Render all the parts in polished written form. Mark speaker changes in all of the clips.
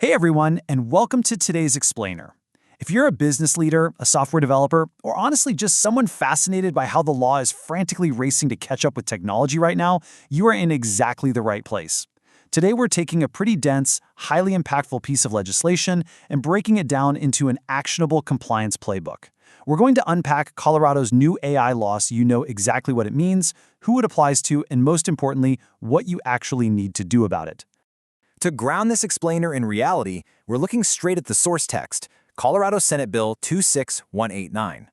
Speaker 1: Hey everyone, and welcome to today's Explainer. If you're a business leader, a software developer, or honestly just someone fascinated by how the law is frantically racing to catch up with technology right now, you are in exactly the right place. Today we're taking a pretty dense, highly impactful piece of legislation and breaking it down into an actionable compliance playbook. We're going to unpack Colorado's new AI law so you know exactly what it means, who it applies to, and most importantly, what you actually need to do about it.
Speaker 2: To ground this explainer in reality, we're looking straight at the source text, Colorado Senate Bill 26189.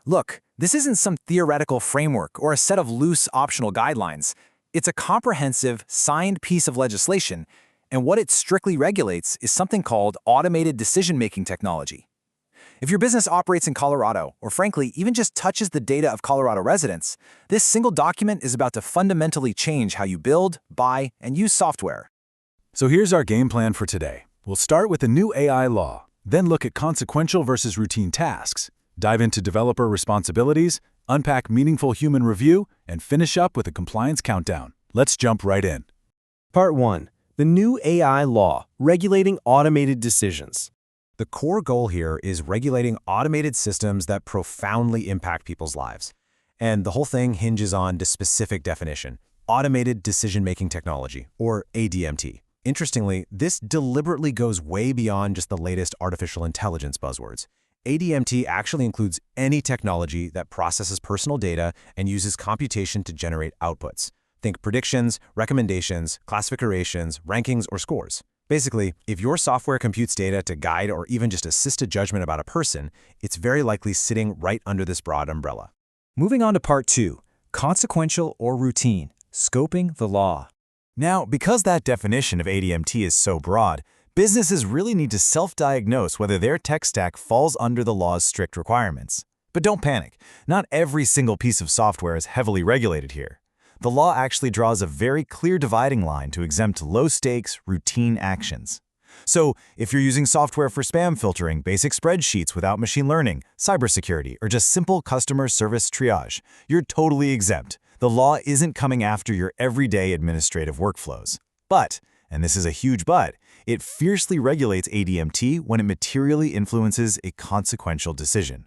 Speaker 2: Look, this isn't some theoretical framework or a set of loose optional guidelines. It's a comprehensive, signed piece of legislation, and what it strictly regulates is something called automated decision-making technology. If your business operates in Colorado, or frankly, even just touches the data of Colorado residents, this single document is about to fundamentally change how you build, buy, and use software.
Speaker 3: So here's our game plan for today. We'll start with the new AI law, then look at consequential versus routine tasks, dive into developer responsibilities, unpack meaningful human review, and finish up with a compliance countdown. Let's jump right in.
Speaker 4: Part 1. The new AI law, regulating automated decisions.
Speaker 5: The core goal here is regulating automated systems that profoundly impact people's lives. And the whole thing hinges on the specific definition, automated decision-making technology, or ADMT. Interestingly, this deliberately goes way beyond just the latest artificial intelligence buzzwords. ADMT actually includes any technology that processes personal data and uses computation to generate outputs. Think predictions, recommendations, classifications, rankings, or scores. Basically, if your software computes data to guide or even just assist a judgment about a person, it's very likely sitting right under this broad umbrella.
Speaker 2: Moving on to Part 2, consequential or routine, scoping the law.
Speaker 5: Now, because that definition of ADMT is so broad, businesses really need to self-diagnose whether their tech stack falls under the law's strict requirements. But don't panic. Not every single piece of software is heavily regulated here. The law actually draws a very clear dividing line to exempt low-stakes, routine actions. So, if you're using software for spam filtering, basic spreadsheets without machine learning, cybersecurity, or just simple customer service triage, you're totally exempt. The law isn't coming after your everyday administrative workflows. But, and this is a huge but, it fiercely regulates ADMT when it materially influences a consequential decision.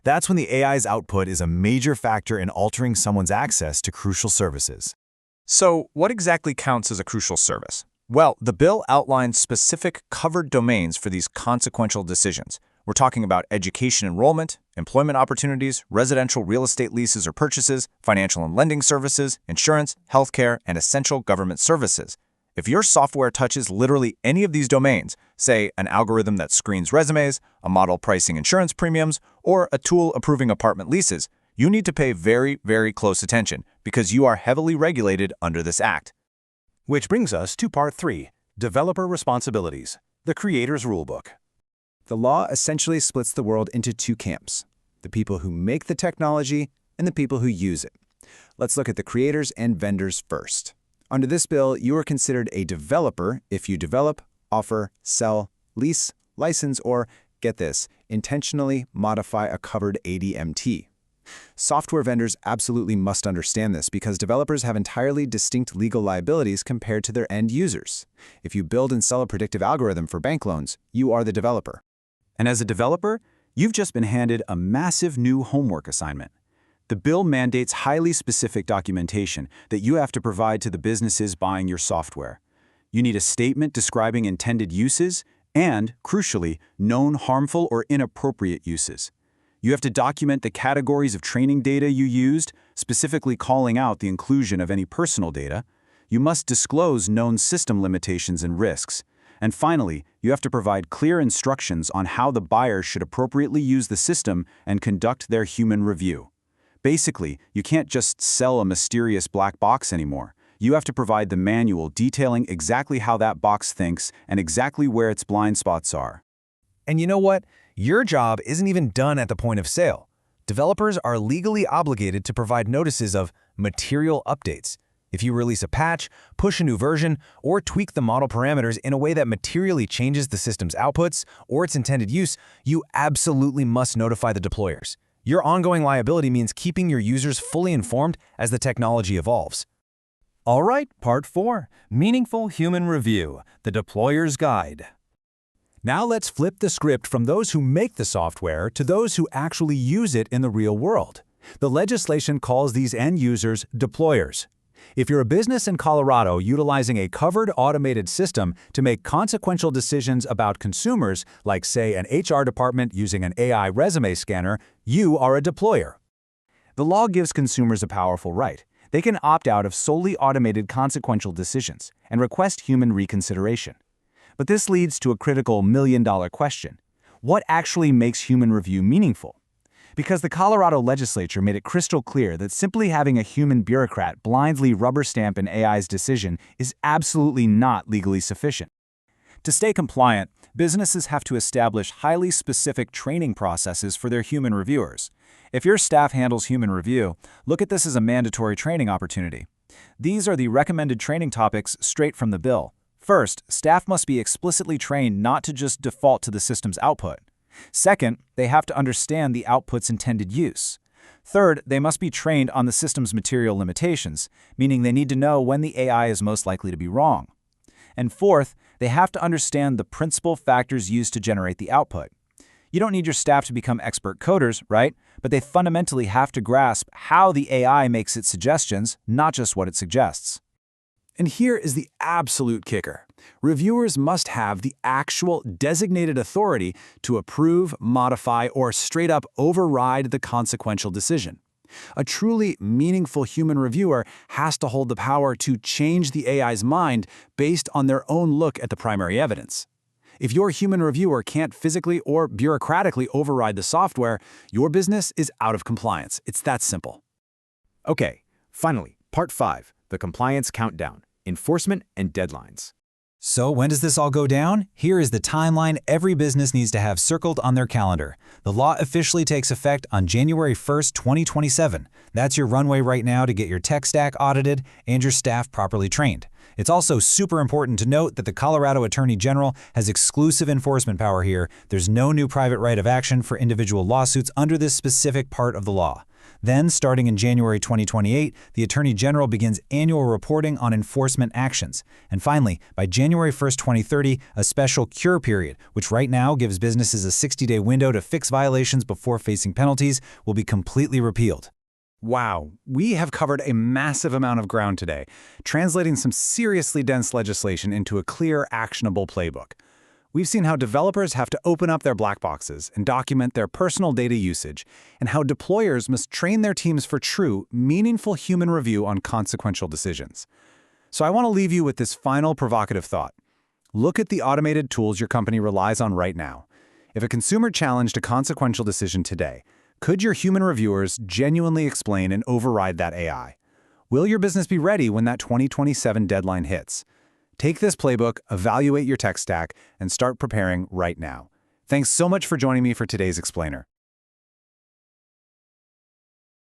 Speaker 5: That's when the AI's output is a major factor in altering someone's access to crucial services.
Speaker 6: So, what exactly counts as a crucial service? Well, the bill outlines specific covered domains for these consequential decisions. We're talking about education enrollment, employment opportunities, residential real estate leases or purchases, financial and lending services, insurance, healthcare, and essential government services. If your software touches literally any of these domains, say an algorithm that screens resumes, a model pricing insurance premiums, or a tool approving apartment leases, you need to pay very, very close attention because you are heavily regulated under this act.
Speaker 3: Which brings us to Part 3, Developer Responsibilities, the Creator's Rulebook.
Speaker 4: The law essentially splits the world into two camps, the people who make the technology and the people who use it. Let's look at the creators and vendors first. Under this bill, you are considered a developer if you develop, offer, sell, lease, license, or, get this, intentionally modify a covered ADMT. Software vendors absolutely must understand this because developers have entirely distinct legal liabilities compared to their end users. If you build and sell a predictive algorithm for bank loans, you are the developer.
Speaker 1: And as a developer, you've just been handed a massive new homework assignment. The bill mandates highly specific documentation that you have to provide to the businesses buying your software. You need a statement describing intended uses and, crucially, known harmful or inappropriate uses. You have to document the categories of training data you used, specifically calling out the inclusion of any personal data. You must disclose known system limitations and risks. And finally, you have to provide clear instructions on how the buyer should appropriately use the system and conduct their human review. Basically, you can't just sell a mysterious black box anymore. You have to provide the manual detailing exactly how that box thinks and exactly where its blind spots are.
Speaker 5: And you know what? Your job isn't even done at the point of sale. Developers are legally obligated to provide notices of material updates. If you release a patch, push a new version, or tweak the model parameters in a way that materially changes the system's outputs or its intended use, you absolutely must notify the deployers. Your ongoing liability means keeping your users fully informed as the technology evolves.
Speaker 7: All right, Part 4, Meaningful Human Review, the Deployer's Guide.
Speaker 3: Now let's flip the script from those who make the software to those who actually use it in the real world. The legislation calls these end users deployers. If you're a business in Colorado utilizing a covered automated system to make consequential decisions about consumers, like say an HR department using an AI resume scanner, you are a deployer.
Speaker 1: The law gives consumers a powerful right. They can opt out of solely automated consequential decisions and request human reconsideration. But this leads to a critical million-dollar question. What actually makes human review meaningful? Because the Colorado legislature made it crystal clear that simply having a human bureaucrat blindly rubber stamp an AI's decision is absolutely not legally sufficient. To stay compliant, businesses have to establish highly specific training processes for their human reviewers. If your staff handles human review, look at this as a mandatory training opportunity. These are the recommended training topics straight from the bill. First, staff must be explicitly trained not to just default to the system's output. Second, they have to understand the output's intended use. Third, they must be trained on the system's material limitations, meaning they need to know when the AI is most likely to be wrong. And fourth, they have to understand the principal factors used to generate the output. You don't need your staff to become expert coders, right? But they fundamentally have to grasp how the AI makes its suggestions, not just what it suggests.
Speaker 3: And here is the absolute kicker. Reviewers must have the actual designated authority to approve, modify, or straight up override the consequential decision. A truly meaningful human reviewer has to hold the power to change the AI's mind based on their own look at the primary evidence. If your human reviewer can't physically or bureaucratically override the software, your business is out of compliance. It's that simple.
Speaker 4: Okay, finally, Part 5, the Compliance Countdown, Enforcement and Deadlines.
Speaker 1: So when does this all go down? Here is the timeline every business needs to have circled on their calendar. The law officially takes effect on January 1st, 2027. That's your runway right now to get your tech stack audited and your staff properly trained. It's also super important to note that the Colorado Attorney General has exclusive enforcement power here. There's no new private right of action for individual lawsuits under this specific part of the law. Then, starting in January 2028, the Attorney General begins annual reporting on enforcement actions. And finally, by January 1st, 2030, a special cure period, which right now gives businesses a 60-day window to fix violations before facing penalties, will be completely repealed.
Speaker 3: Wow, we have covered a massive amount of ground today, translating some seriously dense legislation into a clear, actionable playbook. We've seen how developers have to open up their black boxes and document their personal data usage, and how deployers must train their teams for true, meaningful human review on consequential decisions. So I want to leave you with this final provocative thought. Look at the automated tools your company relies on right now. If a consumer challenged a consequential decision today, could your human reviewers genuinely explain and override that AI? Will your business be ready when that 2027 deadline hits? Take this playbook, evaluate your tech stack, and start preparing right now. Thanks so much for joining me for today's Explainer.